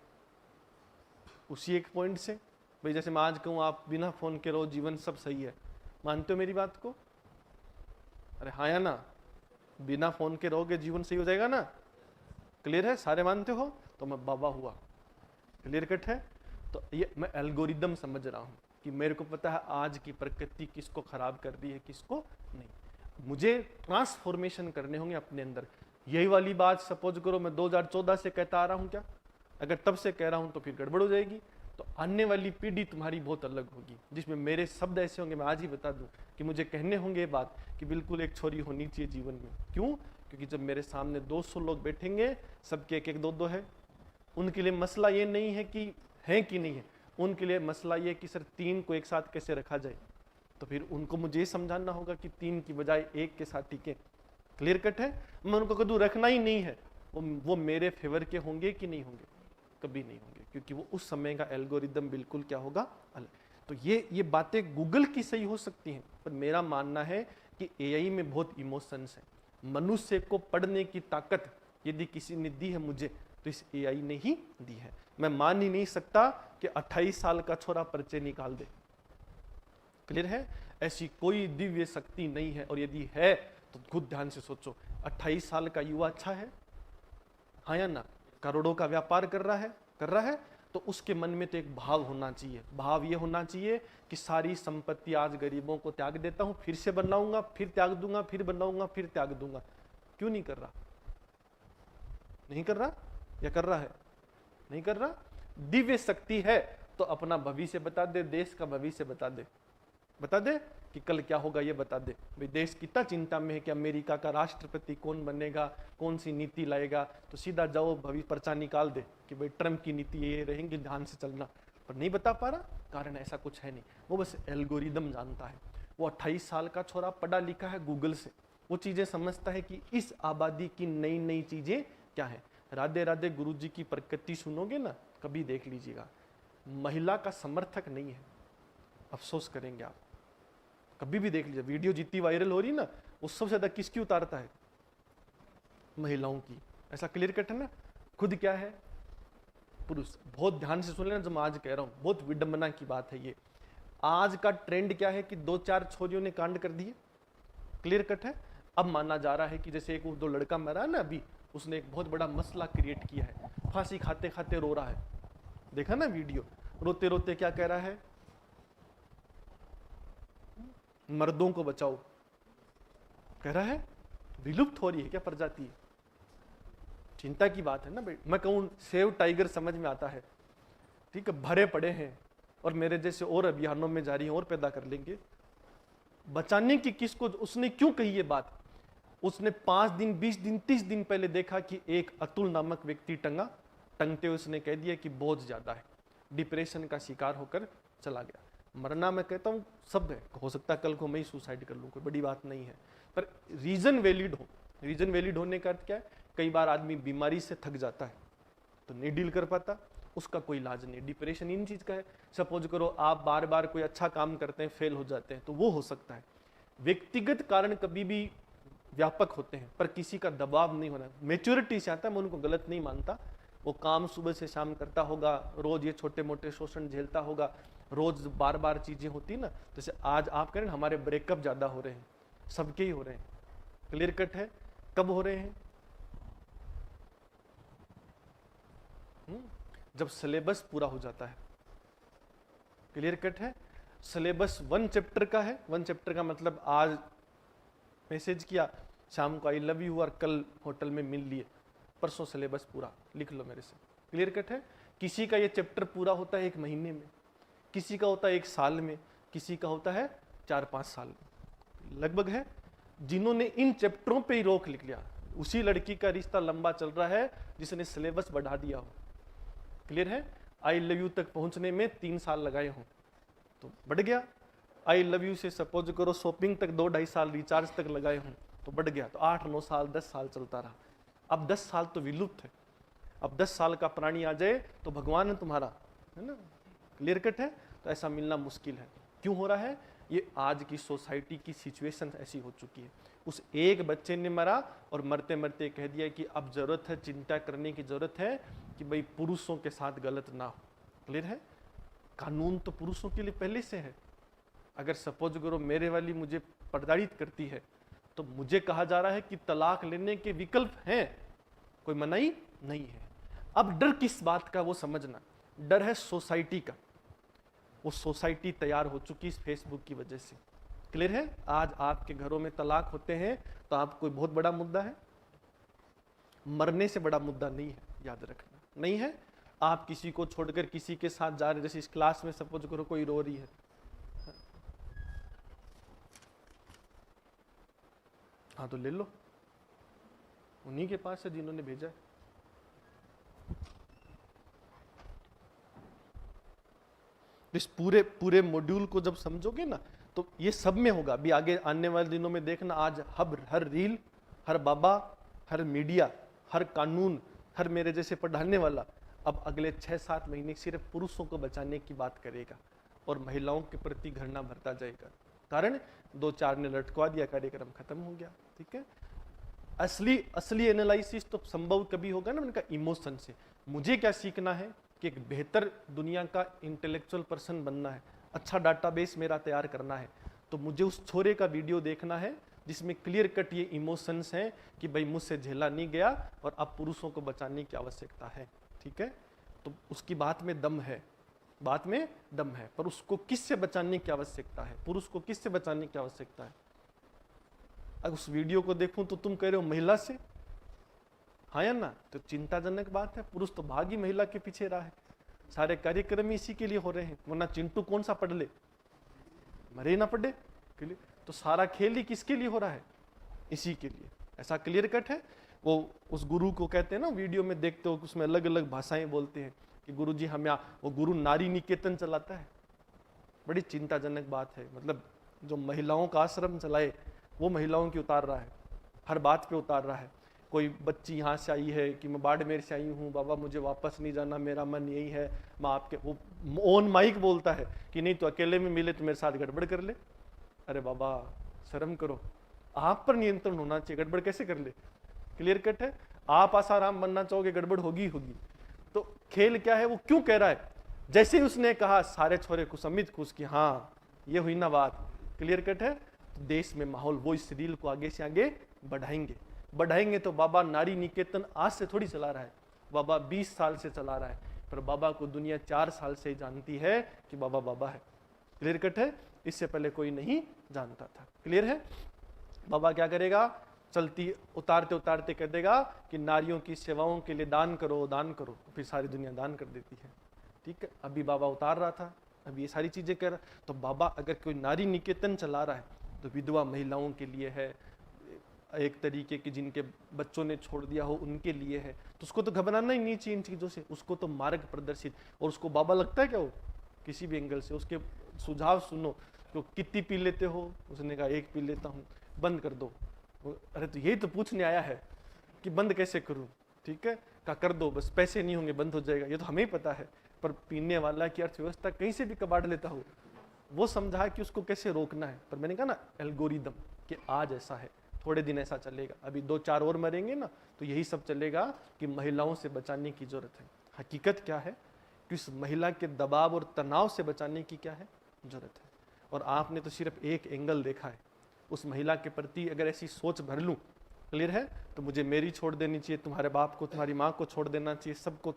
उसी एक पॉइंट से। भाई जैसे मैं आज कहूँ आप बिना फोन के रहो, जीवन सब सही है, मानते हो मेरी बात को? अरे हाँ या ना? बिना फोन के रहोगे जीवन सही हो जाएगा ना? क्लियर है? सारे मानते हो? तो मैं बाबा हुआ। क्लियर कट है? तो ये मैं एल्गोरिदम समझ रहा हूँ कि मेरे को पता है आज की प्रकृति किसको खराब कर रही है, किसको नहीं। मुझे ट्रांसफॉर्मेशन करने होंगे अपने अंदर। यही वाली बात सपोज करो मैं 2014 से कहता आ रहा हूँ क्या? अगर तब से कह रहा हूँ तो फिर गड़बड़ हो जाएगी। तो आने वाली पीढ़ी तुम्हारी बहुत अलग होगी, जिसमें मेरे शब्द ऐसे होंगे, मैं आज ही बता दूं कि मुझे कहने होंगे ये बात कि बिल्कुल एक छोरी होनी चाहिए जीवन में। क्यों? क्योंकि जब मेरे सामने 200 लोग बैठेंगे, सबके एक एक दो दो है, उनके लिए मसला ये नहीं है कि है कि नहीं है, उनके लिए मसला ये कि सर 3 को एक साथ कैसे रखा जाए। तो फिर उनको मुझे ये समझाना होगा कि 3 की बजाय 1 के साथ टिके। क्लियर कट है? मैं उनको कदू रखना ही नहीं है, वो मेरे फेवर के होंगे कि नहीं होंगे? कभी नहीं होंगे, क्योंकि वो उस समय का एल्गोरिदम बिल्कुल क्या होगा, अलग। तो ये बातें गूगल की सही हो सकती हैं, पर मेरा मानना है कि एआई में बहुत इमोशंस हैं। मनुष्य को पढ़ने की ताकत यदि किसी ने दी है मुझे, तो इस एआई ने ही दी है। मैं मान ही नहीं सकता कि 28 साल का छोरा पर्चे निकाल दे। क्लियर है? ऐसी कोई दिव्य शक्ति नहीं है, और यदि है तो खुद ध्यान से सोचो, 28 साल का युवा अच्छा है? हाँ या ना? करोड़ों का व्यापार कर रहा है, तो उसके मन में तो एक भाव होना चाहिए। भाव ये होना चाहिए कि सारी संपत्ति आज गरीबों को त्याग देता हूं, फिर से बनाऊंगा, फिर त्याग दूंगा, फिर बनाऊंगा, फिर त्याग दूंगा। क्यों नहीं कर रहा? नहीं कर रहा या कर रहा है? नहीं कर रहा। दिव्य शक्ति है तो अपना भविष्य बता दे, देश का भविष्य बता दे कि कल क्या होगा ये बता दे। भाई देश कितना चिंता में है कि अमेरिका का राष्ट्रपति कौन बनेगा, कौन सी नीति लाएगा, तो सीधा जाओ भविष्य पर्चा निकाल दे कि भाई ट्रम्प की नीति ये रहेंगी, ध्यान से चलना। पर नहीं बता पा रहा, कारण ऐसा कुछ है नहीं। वो बस एल्गोरिदम जानता है। वो 28 साल का छोरा पढ़ा लिखा है गूगल से, वो चीजें समझता है कि इस आबादी की नई नई चीजें क्या है। राधे राधे गुरु जी की प्रकृति सुनोगे ना, कभी देख लीजिएगा, महिला का समर्थक नहीं है, अफसोस करेंगे आप। कभी भी देख लीजिए, वीडियो जितनी वायरल हो रही ना, वो सबसे ज्यादा किसकी उतारता है? महिलाओं की। ऐसा क्लियर कट है ना? खुद क्या है? पुरुष। बहुत ध्यान से सुन लेना जो मैं आज कह रहा हूं, बहुत विडंबना की बात है ये। आज का ट्रेंड क्या है कि 2-4 छोरियों ने कांड कर दिए। क्लियर कट है? अब माना जा रहा है कि जैसे एक 2 लड़का मरा ना अभी, उसने एक बहुत बड़ा मसला क्रिएट किया है, फांसी खाते खाते रो रहा है। देखा ना वीडियो? रोते रोते क्या कह रहा है? मर्दों को बचाओ, कह रहा है। विलुप्त हो रही है क्या प्रजाति? चिंता की बात है ना भाई। मैं कहूं सेव टाइगर समझ में आता है, ठीक है, भरे पड़े हैं, और मेरे जैसे और अभियानों में जारी हैं, और पैदा कर लेंगे। बचाने की किसको? उसने क्यों कही ये बात? उसने 5 दिन, 20 दिन, 30 दिन पहले देखा कि एक अतुल नामक व्यक्ति टंगते हुए उसने कह दिया कि बहुत ज्यादा है, डिप्रेशन का शिकार होकर चला गया। मरना मैं कहता हूँ सब है, हो सकता है कल को मैं ही सुसाइड कर लूँ, कोई बड़ी बात नहीं है, पर रीजन वैलिड हो। रीजन वैलिड होने का अर्थ क्या है? कई बार आदमी बीमारी से थक जाता है तो नहीं डील कर पाता, उसका कोई इलाज नहीं। डिप्रेशन इन चीज का है। सपोज करो आप बार बार कोई अच्छा काम करते हैं, फेल हो जाते हैं, तो वो हो सकता है। व्यक्तिगत कारण कभी भी व्यापक होते हैं, पर किसी का दबाव नहीं होना। मेच्योरिटी से आता है, मैं उनको गलत नहीं मानता। वो काम सुबह से शाम करता होगा, रोज ये छोटे मोटे शोषण झेलता होगा, रोज बार बार चीजें होती ना। जैसे आज आप कह रहे हैं हमारे ब्रेकअप ज्यादा हो रहे हैं, सबके ही हो रहे हैं। क्लियर कट है? कब हो रहे हैं? जब सिलेबस पूरा हो जाता है। क्लियर कट है? सिलेबस 1 चैप्टर का है। 1 चैप्टर का मतलब आज मैसेज किया, शाम को आई लव यू, और कल होटल में मिल लिए, परसों सिलेबस पूरा, लिख लो मेरे से। क्लियर कट है? किसी का ये चैप्टर पूरा होता है 1 महीने में, किसी का होता है 1 साल में, किसी का होता है 4-5 साल में, लगभग है। जिन्होंने इन चैप्टरों पे ही रोक लिख लिया, उसी लड़की का रिश्ता लंबा चल रहा है जिसने सिलेबस बढ़ा दिया हो। क्लियर है? आई लव यू तक पहुंचने में 3 साल लगाए हों तो बढ़ गया। आई लव यू से सपोज करो शॉपिंग तक 2-2.5 साल, रिचार्ज तक लगाए हों तो बढ़ गया, तो 8-9 साल, 10 साल चलता रहा। अब 10 साल तो विलुप्त है। अब 10 साल का प्राणी आ जाए तो भगवान है तुम्हारा, है ना? क्लियर कट है? तो ऐसा मिलना मुश्किल है। क्यों हो रहा है? ये आज की सोसाइटी की सिचुएशन ऐसी हो चुकी है। उस एक बच्चे ने मरा और मरते मरते कह दिया कि अब जरूरत है, चिंता करने की जरूरत है कि भाई पुरुषों के साथ गलत ना हो। क्लियर है? कानून तो पुरुषों के लिए पहले से है। अगर सपोज करो मेरे वाली मुझे प्रताड़ित करती है तो मुझे कहा जा रहा है कि तलाक लेने के विकल्प हैं, कोई मनाही नहीं है। अब डर किस बात का वो समझना, डर है सोसाइटी का। वो सोसाइटी तैयार हो चुकी इस फेसबुक की वजह से। क्लियर है? आज आपके घरों में तलाक होते हैं तो आप कोई बहुत बड़ा मुद्दा है, मरने से बड़ा मुद्दा नहीं है, याद रखना नहीं है। आप किसी को छोड़कर किसी के साथ जा रहे, जैसे इस क्लास में सपोज करो कोई रो रही है, हाँ तो ले लो, उन्हीं के पास है जिन्होंने भेजा है। इस पूरे मॉड्यूल को जब समझोगे ना तो ये सब में होगा। अभी आगे आने वाले दिनों में देखना, आज हर रील, हर बाबा, हर मीडिया, हर कानून, हर मेरे जैसे पढ़ाने वाला अब अगले 6-7 महीने सिर्फ पुरुषों को बचाने की बात करेगा और महिलाओं के प्रति घृणा भरता जाएगा। कारण 2-4 ने लटकवा दिया, कार्यक्रम खत्म हो गया। ठीक है? असली एनालिसिस तो संभव कभी होगा ना उनका इमोशन से। मुझे क्या सीखना है कि एक बेहतर दुनिया का इंटेलेक्चुअल पर्सन बनना है, अच्छा डाटाबेस मेरा तैयार करना है, तो मुझे उस छोरे का वीडियो देखना है जिसमें क्लियर कट ये इमोशंस हैं कि भाई मुझसे झेला नहीं गया और अब पुरुषों को बचाने की आवश्यकता है। ठीक है? तो उसकी बात में दम है, बात में दम है, पर उसको किससे बचाने की आवश्यकता है? पुरुष को किससे बचाने की आवश्यकता है? अगर उस वीडियो को देखूं तो तुम कह रहे हो महिला से, हाँ या ना? तो चिंताजनक बात है। पुरुष तो भागी महिला के पीछे रहा है, सारे कार्यक्रम इसी के लिए हो रहे हैं, वरना चिंटू कौन सा पढ़ ले, मरे ना पढ़े के लिए। तो सारा खेल ही किसके लिए हो रहा है? इसी के लिए। ऐसा क्लियर कट है। वो उस गुरु को कहते हैं ना, वीडियो में देखते हो उसमें अलग अलग भाषाएं बोलते हैं कि गुरु जी हमें, वो गुरु नारी निकेतन चलाता है। बड़ी चिंताजनक बात है। मतलब जो महिलाओं का आश्रम चलाए वो महिलाओं की उतार रहा है, हर बात पे उतार रहा है। कोई बच्ची यहाँ से आई है कि मैं बाड़मेर से आई हूँ, बाबा मुझे वापस नहीं जाना, मेरा मन यही है, मैं आपके, वो ऑन माइक बोलता है कि नहीं तो अकेले में मिले तो मेरे साथ गड़बड़ कर ले। अरे बाबा शर्म करो, आप पर नियंत्रण होना चाहिए, गड़बड़ कैसे कर ले? क्लियर कट है। आप आसाराम बनना चाहोगे, गड़बड़ होगी होगी। तो खेल क्या है, वो क्यों कह रहा है? जैसे ही उसने कहा सारे छोरे को समित खुश कि हाँ ये हुई ना बात। क्लियर कट है। तो देश में माहौल, वो इस रील को आगे से आगे बढ़ाएंगे तो बाबा नारी निकेतन आज से थोड़ी चला रहा है, बाबा 20 साल से चला रहा है, पर बाबा को दुनिया 4 साल से जानती है कि बाबा बाबा है। क्लियर कट है। इससे पहले कोई नहीं जानता था। क्लियर है। बाबा क्या करेगा? चलती उतारते उतारते कह देगा कि नारियों की सेवाओं के लिए दान करो, दान करो, फिर सारी दुनिया दान कर देती है। ठीक है? अभी बाबा उतार रहा था, अभी ये सारी चीजें कर रहा। तो बाबा अगर कोई नारी निकेतन चला रहा है तो विधवा महिलाओं के लिए है, एक तरीके की जिनके बच्चों ने छोड़ दिया हो उनके लिए है, तो उसको तो घबराना ही नहीं चाहिए इन चीजों से, उसको तो मार्ग प्रदर्शित। और उसको बाबा लगता है क्या वो किसी भी एंगल से? उसके सुझाव सुनो। तो कितनी पी लेते हो? उसने कहा 1 पी लेता हूँ। बंद कर दो। अरे तो यही तो पूछने आया है कि बंद कैसे करूं? ठीक है, का कर दो, बस पैसे नहीं होंगे बंद हो जाएगा, ये तो हमें ही पता है। पर पीने वाला की अर्थव्यवस्था कहीं से भी कबाड़ लेता हो, वो समझा कि उसको कैसे रोकना है। पर मैंने कहा ना एल्गोरिदम, कि आज ऐसा है, थोड़े दिन ऐसा चलेगा, अभी 2-4 और मरेंगे ना तो यही सब चलेगा कि महिलाओं से बचाने की जरूरत है। हकीकत क्या है कि उस महिला के दबाव और तनाव से बचाने की क्या है जरूरत है। और आपने तो सिर्फ एक एंगल देखा है। उस महिला के प्रति अगर ऐसी सोच भर लूं, क्लियर है, तो मुझे मेरी छोड़ देनी चाहिए, तुम्हारे बाप को, तुम्हारी माँ को छोड़ देना चाहिए, सबको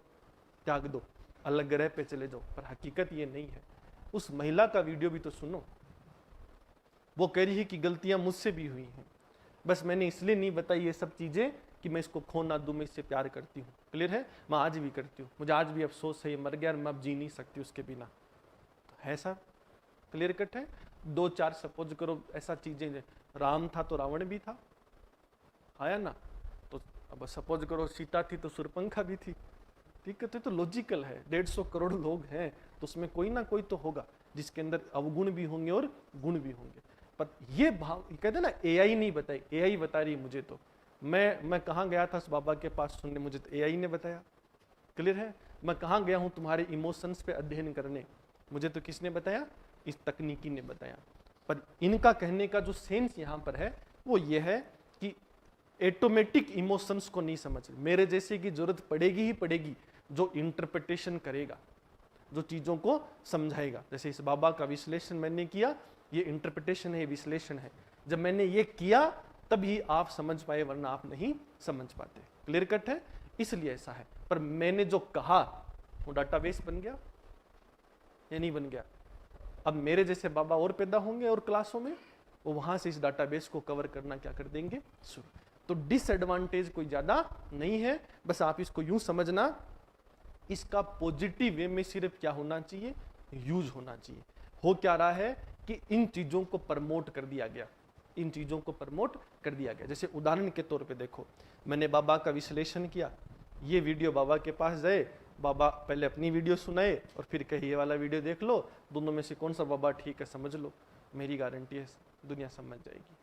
त्याग दो, अलग ग्रह पे चले जाओ। पर हकीकत ये नहीं है। उस महिला का वीडियो भी तो सुनो। वो कह रही है कि गलतियां मुझसे भी हुई हैं, बस मैंने इसलिए नहीं बताई ये सब चीजें कि मैं इसको खो ना दूं, मैं इससे प्यार करती हूँ। क्लियर है। मैं आज भी करती हूँ, मुझे आज भी अफसोस है ये मर गया और मैं अब जी नहीं सकती उसके बिना। तो है सर, क्लियर कट है। 2-4 सपोज करो ऐसा चीजें, राम था तो रावण भी था, आया ना? तो अब सपोज करो सीता थी तो सुरपंखा भी थी। ठीक है, तो लॉजिकल है। 150 करोड़ लोग हैं तो उसमें कोई ना कोई तो होगा जिसके अंदर अवगुण भी होंगे और गुण भी होंगे। पर ये भाव कहते ना, एआई नहीं बताई, एआई बता रही मुझे। तो मैं कहाँ गया था उस बाबा के पास सुनने, मुझे तो एआई ने बताया। क्लियर है। मैं कहाँ गया हूँ तुम्हारे इमोशंस पे अध्ययन करने, मुझे तो किसने बताया? इस तकनीकी ने बताया। पर इनका कहने का जो सेंस यहाँ पर है वो ये है कि ऑटोमेटिक इमोशंस को नहीं समझ, मेरे जैसे की जरूरत पड़ेगी ही पड़ेगी जो इंटरप्रिटेशन करेगा, जो चीजों को समझाएगा। जैसे इस बाबा का विश्लेषण मैंने किया, ये इंटरप्रिटेशन है, विश्लेषण है। जब मैंने ये किया तभी आप समझ पाए, वरना आप नहीं समझ पाते। क्लियर कट है, इसलिए ऐसा है। पर मैंने जो कहा वो डाटाबेस बन गया या नहीं बन गया? अब मेरे जैसे बाबा और पैदा होंगे और क्लासों में, वो वहां से इस डाटाबेस को कवर करना क्या कर देंगे, शुरू। तो डिसएडवांटेज कोई ज्यादा नहीं है, बस आप इसको यूं समझना, इसका पॉजिटिव वे में सिर्फ क्या होना चाहिए, यूज होना चाहिए। हो क्या रहा है कि इन चीजों को प्रमोट कर दिया गया, इन चीजों को प्रमोट कर दिया गया। जैसे उदाहरण के तौर पे देखो, मैंने बाबा का विश्लेषण किया, ये वीडियो बाबा के पास जाए, बाबा पहले अपनी वीडियो सुनाए और फिर कहे ये वाला वीडियो देख लो, दोनों में से कौन सा बाबा ठीक है समझ लो, मेरी गारंटी है दुनिया समझ जाएगी।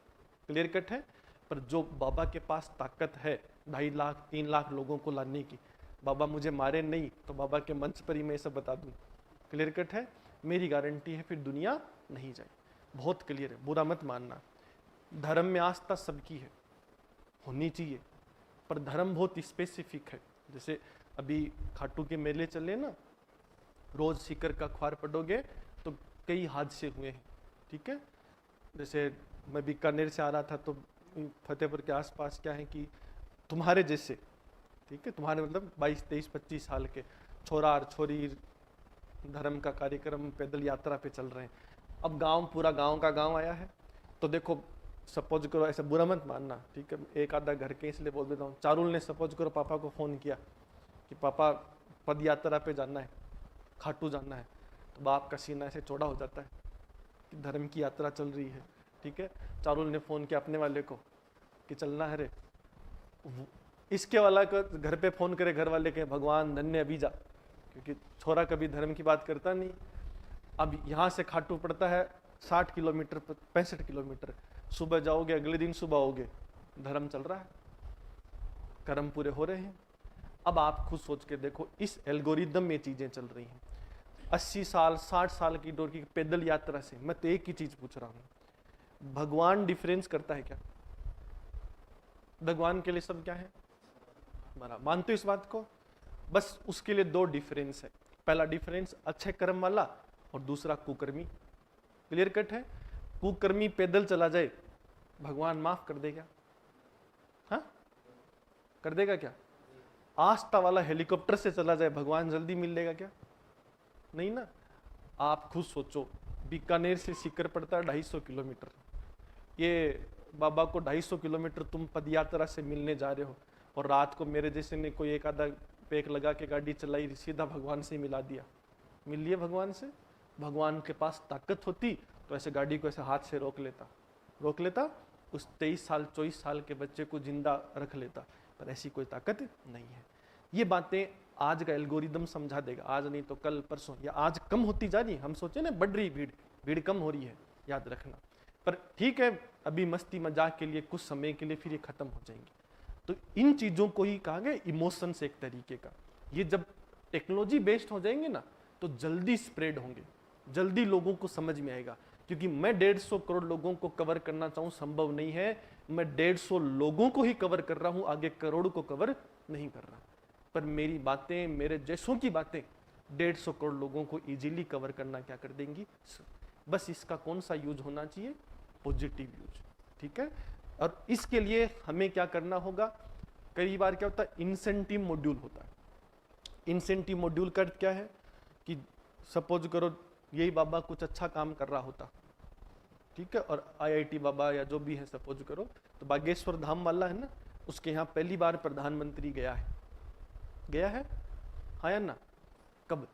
क्लियर कट है। पर जो बाबा के पास ताकत है 2.5 लाख 3 लाख लोगों को लाने की, बाबा मुझे मारे नहीं तो बाबा के मंच पर ही मैं सब बता दूं, क्लियर कट है, मेरी गारंटी है फिर दुनिया नहीं जाए। बहुत क्लियर है, बुरा मत मानना। धर्म में आस्था सबकी है, होनी चाहिए, पर धर्म बहुत स्पेसिफिक है। जैसे अभी खाटू के मेले चले ना, रोज सीकर का अखबार पढ़ोगे तो कई हादसे हुए हैं, ठीक है। जैसे मैं बीकानेर से आ रहा था तो फतेहपुर के आसपास क्या है कि तुम्हारे जैसे, ठीक है, तुम्हारे मतलब 22, 23, 25 साल के छोरा और छोरी धर्म का कार्यक्रम पैदल यात्रा पे चल रहे हैं। अब गांव, पूरा गांव का गांव आया है, तो देखो सपोज करो, ऐसा बुरा मत मानना, ठीक है, एक आधा घर के इसलिए बोल देता हूँ। चारुल ने सपोज करो पापा को फोन किया कि पापा पद यात्रा पे जाना है, खाटू जाना है, तो बाप का सीना ऐसे चौड़ा हो जाता है कि धर्म की यात्रा चल रही है, ठीक है। चारुल ने फोन किया अपने वाले को कि चलना है रे, इसके वाला को घर पे फोन करे घर वाले के, भगवान धन्य अभी जा, क्योंकि छोरा कभी धर्म की बात करता नहीं। अब यहाँ से खाटू पड़ता है 60 किलोमीटर 65 किलोमीटर, सुबह जाओगे अगले दिन सुबह आओगे, धर्म चल रहा है, कर्म पूरे हो रहे हैं। अब आप खुद सोच के देखो, इस एल्गोरिदम में चीजें चल रही हैं। 80 साल 60 साल की दूर की पैदल यात्रा से मैं तो एक ही चीज पूछ रहा हूं, भगवान डिफरेंस करता है क्या? भगवान के लिए सब क्या है, बराबर। मानते हो इस बात को? बस उसके लिए 2 डिफरेंस है। पहला डिफरेंस अच्छे कर्म वाला और दूसरा कुकर्मी। क्लियर कट है। कुकर्मी पैदल चला जाए, भगवान माफ कर देगा? हाँ, कर देगा क्या? आस्था वाला हेलीकॉप्टर से चला जाए, भगवान जल्दी मिल लेगा क्या? नहीं ना। आप खुद सोचो, बीकानेर से सीकर पड़ता है 250 किलोमीटर, ये बाबा को 250 किलोमीटर तुम पदयात्रा से मिलने जा रहे हो, और रात को मेरे जैसे ने कोई एक आधा पैक लगा के गाड़ी चलाई, सीधा भगवान से मिला दिया, मिल लिया भगवान से। भगवान के पास ताकत होती तो ऐसे गाड़ी को ऐसे हाथ से रोक लेता, उस 23 साल 24 साल के बच्चे को जिंदा रख लेता, पर ऐसी कोई ताकत नहीं है। ये बातें आज का एल्गोरिदम समझा देगा, आज नहीं तो कल परसों, या आज कम होती जा रही है। हम सोचे ना बढ़ रही भीड़ कम हो रही है, याद रखना। पर ठीक है, अभी मस्ती मजाक के लिए कुछ समय के लिए, फिर ये खत्म हो जाएंगे। तो इन चीजों को ही कहा गया इमोशंस एक तरीके का। ये जब टेक्नोलॉजी बेस्ड हो जाएंगे ना तो जल्दी स्प्रेड होंगे, जल्दी लोगों को समझ में आएगा। क्योंकि मैं 150 करोड़ लोगों को कवर करना चाहूँ संभव नहीं है, मैं 150 लोगों को ही कवर कर रहा हूँ, आगे करोड़ को कवर नहीं कर रहा। पर मेरी बातें, मेरे जैसों की बातें 150 करोड़ लोगों को इजीली कवर करना क्या कर देंगी। बस इसका कौन सा यूज होना चाहिए, पॉजिटिव यूज, ठीक है। और इसके लिए हमें क्या करना होगा, कई बार क्या होता है, इंसेंटिव मॉड्यूल होता है। इंसेंटिव मॉड्यूल का अर्थ क्या है कि सपोज करो यही बाबा कुछ अच्छा काम कर रहा होता, ठीक है, और IIT बाबा या जो भी है सपोज करो, तो बागेश्वर धाम वाला है ना, उसके यहाँ पहली बार प्रधानमंत्री गया है, हाँ या ना? कब?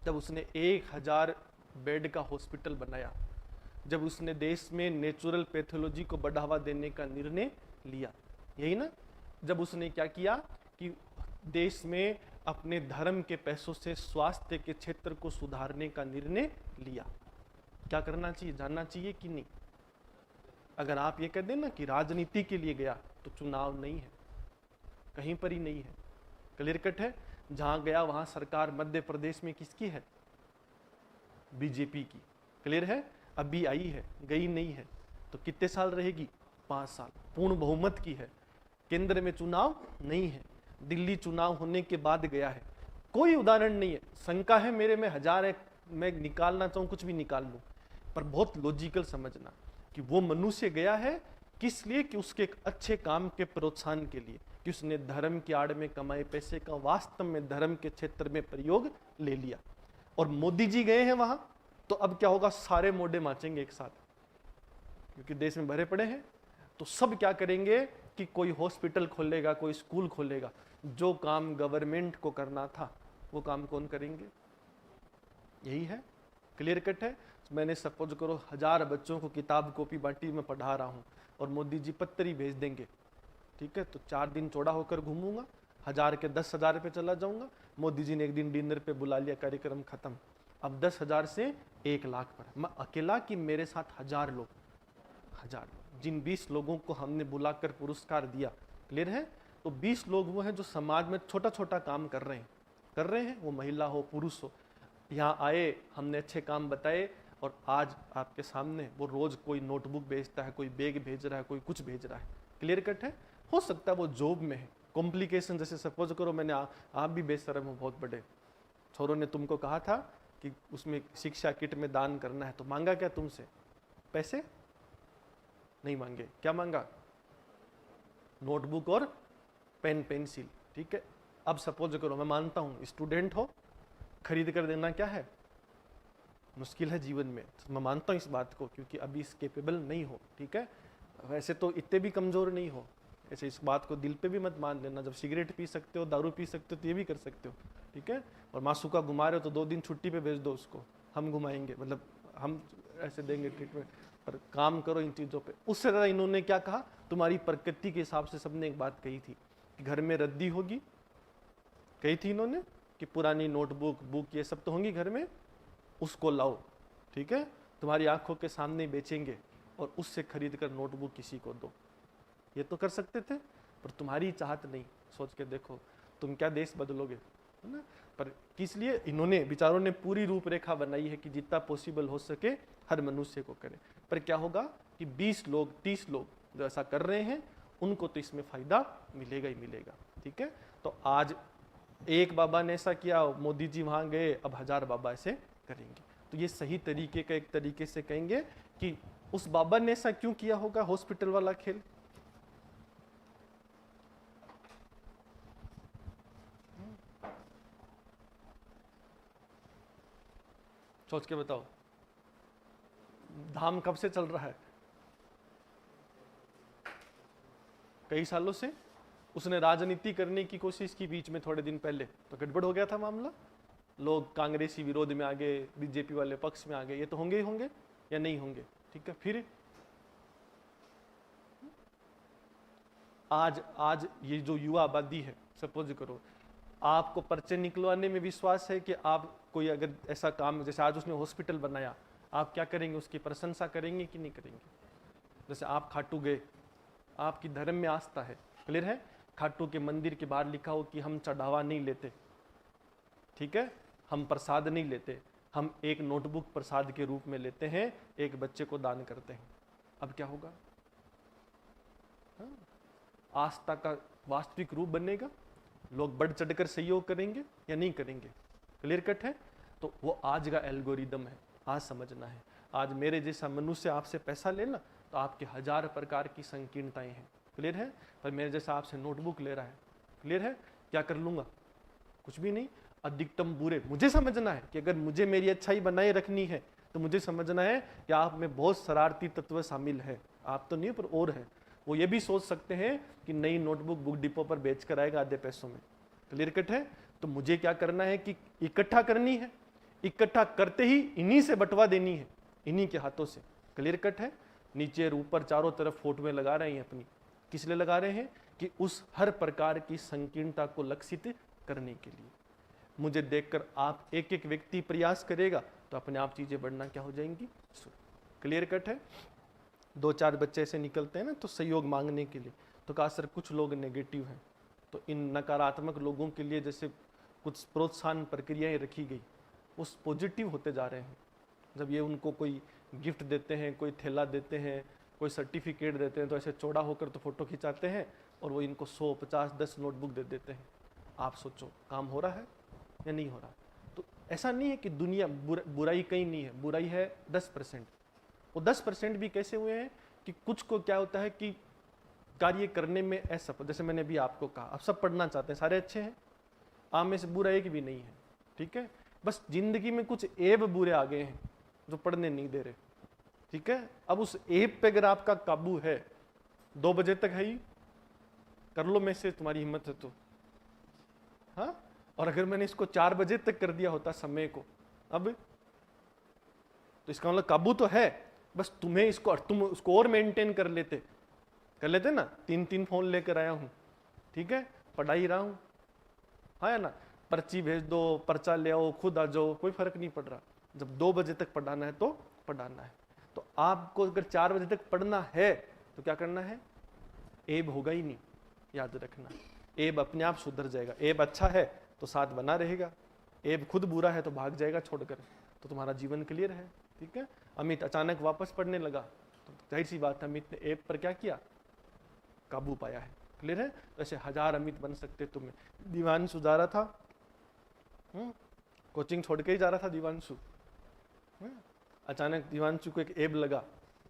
जब उसने 1000 बेड का हॉस्पिटल बनाया, जब उसने देश में नेचुरल पैथोलॉजी को बढ़ावा देने का निर्णय लिया, यही ना? जब उसने क्या किया कि देश में अपने धर्म के पैसों से स्वास्थ्य के क्षेत्र को सुधारने का निर्णय लिया। क्या करना चाहिए, जानना चाहिए कि नहीं? अगर आप ये कह दें ना कि राजनीति के लिए गया, तो चुनाव नहीं है, कहीं पर ही नहीं है। क्लियर कट है। जहां गया वहां सरकार मध्य प्रदेश में किसकी है? बीजेपी की। क्लियर है? अभी आई है, गई नहीं है। तो कितने साल रहेगी? 5 साल। पूर्ण बहुमत की है, केंद्र में चुनाव नहीं है, दिल्ली चुनाव होने के बाद गया है। कोई उदाहरण नहीं है, शंका है मेरे में हजार है, मैं निकालना चाहूं कुछ भी निकाल लूं, पर बहुत लॉजिकल समझना कि वो मनुष्य गया है किस लिए? कि उसके एक अच्छे काम के प्रोत्साहन के लिए, कि उसने धर्म की आड़ में कमाए पैसे का वास्तव में धर्म के क्षेत्र में प्रयोग ले लिया। और मोदी जी गए हैं वहां, तो अब क्या होगा? सारे मोढे नाचेंगे एक साथ, क्योंकि देश में भरे पड़े हैं। तो सब क्या करेंगे कि कोई हॉस्पिटल खोलेगा, कोई स्कूल खोलेगा। जो काम गवर्नमेंट को करना था वो काम कौन करेंगे? यही है, क्लियर कट है। मैंने सपोज करो 1000 बच्चों को किताब कॉपी बांटी, मैं पढ़ा रहा हूँ और मोदी जी पत्री भेज देंगे, ठीक है, तो 4 दिन चौड़ा होकर घूमूंगा, 1000 के 10,000 पे चला जाऊंगा। मोदी जी ने एक दिन डिनर पे बुला लिया, कार्यक्रम खत्म। अब 10,000 से 1 लाख पर मैं अकेला कि मेरे साथ 1000 लोग, 1000 जिन 20 लोगों को हमने बुलाकर पुरस्कार दिया, क्लियर है, तो 20 लोग वो हैं जो समाज में छोटा छोटा काम कर रहे हैं, वो महिला हो पुरुष हो। यहाँ आए, हमने अच्छे काम बताए, और आज आपके सामने वो रोज कोई नोटबुक भेजता है, कोई बैग भेज रहा है, कोई कुछ भेज रहा है। क्लियर कट है। हो सकता है वो जॉब में है, कॉम्प्लिकेशन, जैसे सपोज करो मैंने आप भी बेशरम हो, बहुत बड़े छोरों ने तुमको कहा था कि उसमें शिक्षा किट में दान करना है, तो मांगा क्या तुमसे? पैसे नहीं मांगे, क्या मांगा? नोटबुक और पेन पेंसिल, ठीक है। अब सपोज करो, मैं मानता हूं स्टूडेंट हो, खरीद कर देना क्या है? मुश्किल है जीवन में, तो मैं मानता हूं इस बात को, क्योंकि अभी इस केपेबल नहीं हो, ठीक है। वैसे तो इतने भी कमजोर नहीं हो, ऐसे इस बात को दिल पे भी मत मान लेना। जब सिगरेट पी सकते हो, दारू पी सकते हो, तो ये भी कर सकते हो, ठीक है। और मासूका घुमा रहे हो तो 2 दिन छुट्टी पे भेज दो उसको, हम घुमाएंगे, मतलब हम ऐसे देंगे ट्रीटमेंट, पर काम करो इन चीज़ों पे। उससे ज़्यादा इन्होंने क्या कहा? तुम्हारी प्रकृति के हिसाब से सबने एक बात कही थी कि घर में रद्दी होगी, कही थी इन्होंने कि पुरानी नोटबुक बुक ये सब तो होंगी घर में, उसको लाओ, ठीक है, तुम्हारी आंखों के सामने बेचेंगे और उससे खरीद कर नोटबुक किसी को दो। ये तो कर सकते थे, पर तुम्हारी चाहत नहीं। सोच के देखो तुम क्या देश बदलोगे, है ना। पर किस लिए? इन्होंने विचारों ने पूरी रूपरेखा बनाई है कि जितना पॉसिबल हो सके हर मनुष्य को करे। पर क्या होगा कि 20 लोग 30 लोग जो ऐसा कर रहे हैं, उनको तो इसमें फायदा मिलेगा ही मिलेगा, ठीक है। तो आज एक बाबा ने ऐसा किया, मोदी जी वहां गए, अब 1000 बाबा ऐसे करेंगे। तो ये सही तरीके का, एक तरीके से कहेंगे कि उस बाबा ने ऐसा क्यों किया होगा, हॉस्पिटल वाला खेल। सोच के बताओ, धाम कब से चल रहा है? कई सालों से। उसने राजनीति करने की कोशिश की बीच में थोड़े दिन पहले, तो गड़बड़ हो गया था मामला। लोग कांग्रेसी विरोध में आ गए, बीजेपी वाले पक्ष में आ गए। ये तो होंगे ही होंगे या नहीं होंगे, ठीक है। फिर आज ये जो युवा आबादी है, सपोज करो आपको पर्चे निकलवाने में विश्वास है कि आप कोई अगर ऐसा काम, जैसे आज उसने हॉस्पिटल बनाया, आप क्या करेंगे? उसकी प्रशंसा करेंगे कि नहीं करेंगे? जैसे आप खाटू गए, आपकी धर्म में आस्था है, क्लियर है। खाटू के मंदिर के बाहर लिखा हो कि हम चढ़ावा नहीं लेते, ठीक है, हम प्रसाद नहीं लेते, हम एक नोटबुक प्रसाद के रूप में लेते हैं, एक बच्चे को दान करते हैं। अब क्या होगा? आस्था का वास्तविक रूप बनेगा, लोग बढ़ चढ़कर सहयोग करेंगे या नहीं करेंगे? क्लियर कट है। तो वो आज का एल्गोरिदम है, आज समझना है। आज मेरे जैसा मनुष्य आपसे पैसा लेना, तो आपके 1000 प्रकार की संकीर्णताएं हैं, क्लियर है। पर मेरे जैसा आपसे नोटबुक ले रहा है, क्लियर है, क्या कर लूंगा? कुछ भी नहीं। अधिकतम बुरे मुझे समझना है कि अगर मुझे मेरी अच्छाई बनाए रखनी है, तो मुझे समझना है कि आप में बहुत शरारती तत्व शामिल है। आप तो नहीं पर और है। वो ये भी सोच सकते हैं कि नई नोटबुक बुक डिपो पर बेच कर आएगा आधे पैसों में, क्लियर कट है। तो मुझे क्या करना है कि इकट्ठा करनी है, इकट्ठा करते ही इन्हीं से बंटवा देनी है, इन्हीं के हाथों से, क्लियर कट है। नीचे और ऊपर चारों तरफ फोटोएं लगा रहे हैं अपनी, किस लिए लगा रहे हैं? कि उस हर प्रकार की संकीर्णता को लक्षित करने के लिए। मुझे देखकर आप एक एक व्यक्ति प्रयास करेगा तो अपने आप चीजें बढ़ना क्या हो जाएंगी, क्लियर कट है। 2-4 बच्चे ऐसे निकलते हैं ना तो सहयोग मांगने के लिए, तो कहा सर कुछ लोग नेगेटिव हैं, तो इन नकारात्मक लोगों के लिए जैसे कुछ प्रोत्साहन प्रक्रियाएं रखी गई, उस पॉजिटिव होते जा रहे हैं, जब ये उनको कोई गिफ्ट देते हैं, कोई थैला देते हैं, कोई सर्टिफिकेट देते हैं, तो ऐसे चौड़ा होकर तो फोटो खिंचाते हैं और वो इनको 100, 50, 10 नोटबुक दे देते हैं। आप सोचो काम हो रहा है या नहीं हो रहा। तो ऐसा नहीं है कि दुनिया बुराई कहीं नहीं है, बुराई है 10%। वो 10% भी कैसे हुए हैं कि कुछ को क्या होता है कि कार्य करने में असफल, जैसे मैंने भी आपको कहा, आप सब पढ़ना चाहते हैं, सारे अच्छे हैं, आप में से बुरा एक भी नहीं है, ठीक है। बस जिंदगी में कुछ ऐब बुरे आ गए हैं जो पढ़ने नहीं दे रहे, ठीक है। अब उस ऐब पे अगर आपका काबू है, 2 बजे तक है ही, कर लो मैसेज, तुम्हारी हिम्मत है तो, हाँ। और अगर मैंने इसको 4 बजे तक कर दिया होता समय को, अब तो इसका मतलब काबू तो है, बस तुम्हें इसको, तुम उसको और मेंटेन कर लेते ना। 3 फोन लेकर आया हूं, ठीक है, पढ़ा ही रहा हूं, हाँ या ना। पर्ची भेज दो, पर्चा ले आओ, खुद आ जाओ, कोई फर्क नहीं पड़ रहा। जब 2 बजे तक पढ़ाना है तो पढ़ाना है। तो आपको अगर 4 बजे तक पढ़ना है तो क्या करना है, ऐब होगा ही नहीं, याद रखना। ऐब अपने आप सुधर जाएगा। ऐब अच्छा है तो साथ बना रहेगा, ऐब खुद बुरा है तो भाग जाएगा छोड़कर, तो तुम्हारा जीवन क्लियर है, ठीक है। अमित अचानक वापस पढ़ने लगा, तो जाहिर सी बात है अमित ने ऐब पर क्या किया, काबू पाया है, क्लियर है। तो ऐसे 1000 अमित बन सकते तुम्हें। दिवांशु जा रहा था, कोचिंग छोड़ के ही जा रहा था दिवांशु, अचानक दिवांशु को एक ऐब लगा,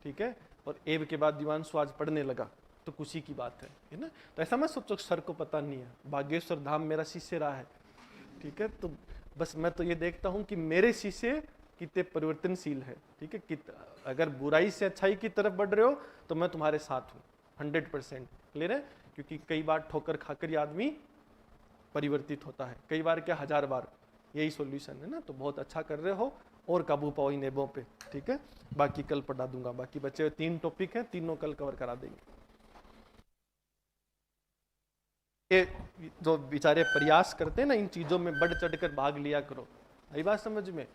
ठीक है, और ऐब के बाद दिवांशु आज पढ़ने लगा, तो खुशी की बात है ना। तो ऐसा मत सोचो सर को पता नहीं है, बागेश्वर धाम मेरा शिष्य रहा है, ठीक है। तो बस मैं तो ये देखता हूँ कि मेरे शिष्य कितने परिवर्तनशील है, ठीक है। अगर बुराई से अच्छाई की तरफ बढ़ रहे हो तो मैं तुम्हारे साथ हूँ 100%, क्लियर है। क्योंकि कई बार ठोकर खाकर ही आदमी परिवर्तित होता है, कई बार क्या 1000 बार, यही सॉल्यूशन है ना। तो बहुत अच्छा कर रहे हो और काबू पाओ इन ऐबों पे, ठीक है। बाकी कल पढ़ा दूंगा, बाकी बच्चे 3 टॉपिक हैं, तीनों कल कवर करा देंगे। ये जो बेचारे प्रयास करते हैं ना इन चीजों में बढ़ चढ़ कर भाग लिया करो, यही बात समझ में।